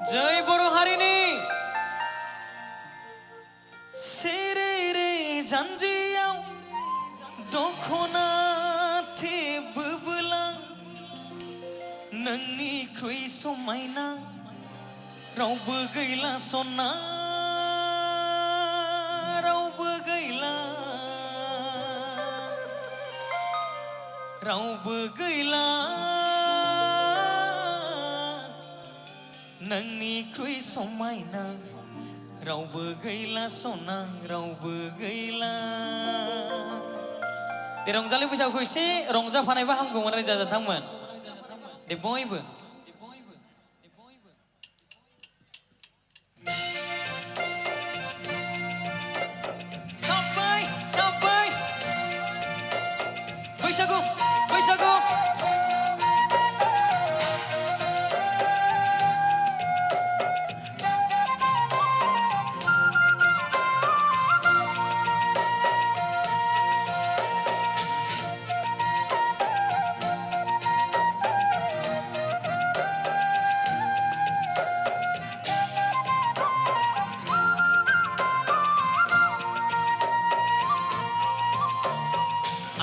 जय बर' हारिनि सेरेरे जानजियाव दखना थेबोबोला नोंनिख्रुइ समायना रावबो गैला सना रावबो गैला रावबो गैला नोंनिख्रुइ समायना रावबो गैला सना रावबो गैला दे रंजालि बैसागुखौ एसे रंजाफानायबा हामगौमोन रायजो राजाथांमोन दे बयबो साबाय साबाय बैसागु बैसागु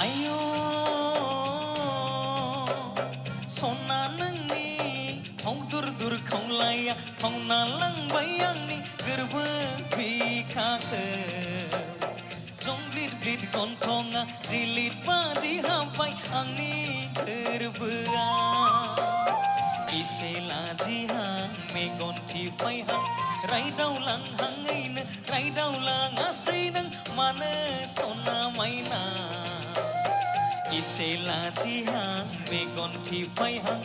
आयो सना नोंनि फाव दुर खावलाया फावना लांबाय आंनि गोरबो बिखाखो जंब्लिद ब्लिद गन्थङा जिलिद बादि हाबबाय आंनि गोरबोआ एसे लाजिहां मेगन थिफायहां रायदावलांहाङैनो रायदावलाङासै नों मानो सना मायना एसे लाजिहां मेगन थिफायहां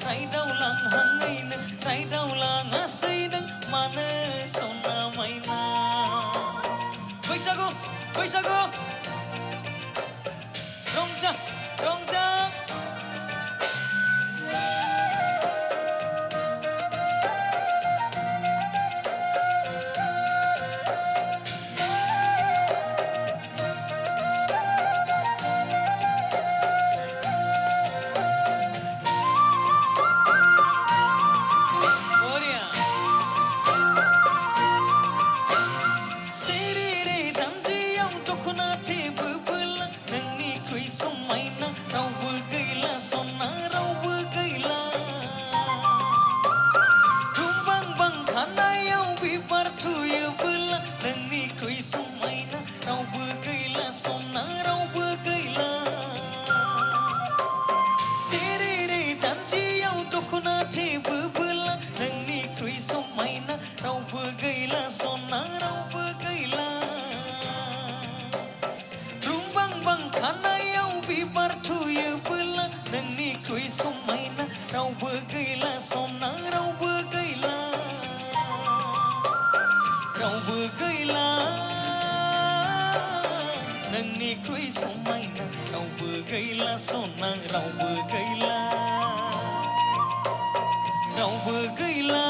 रायदावलांहाङैनो रायदावलाङासै नों मानो सना मायना बैसागु बैसागु रंजा रंजा रावबो गैला नोंनिख्रुइ समायना रावबो गैला सना रावबो गैला रावबो गैला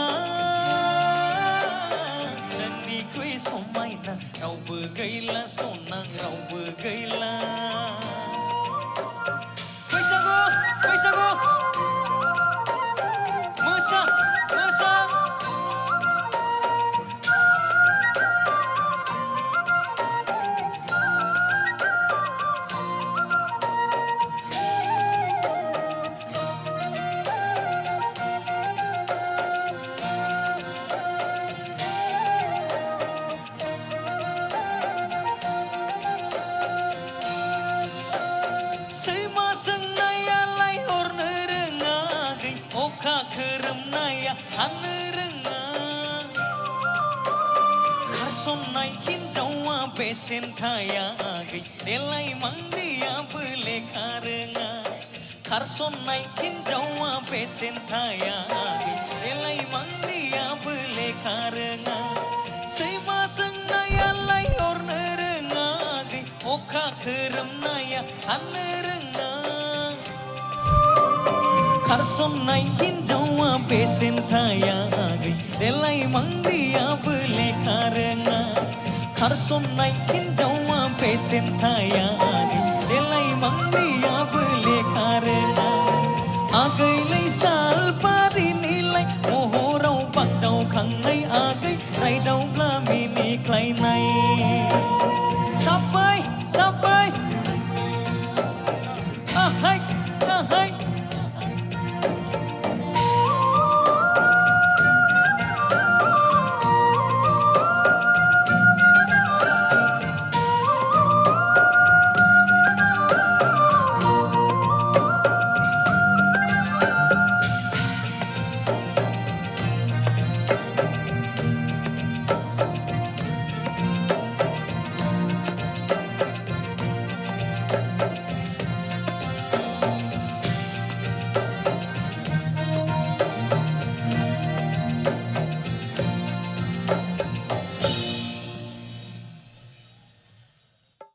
नोंनिख्रुइ समायना रावबो गैला सना रावबो गैला बैसागु बैसागु मोसा मोसा खोरोमनाया हानो रोङा खारसननाय हिन्जावा बेसेन थायाखै देलाय मांगियाबो लेखा रोङा खारसननाय हिन्जावा बेसेन थायाखै देलाय मांगियाबो लेखा रोङा सैमा सोंनायालाय हरनो रोङाखै अखा खोरोमनाया हानो रोङा खारसननाय हिन्जावा बेसेन थायाखै देलाय मांगियाबो लेखा रोङा खारसननाय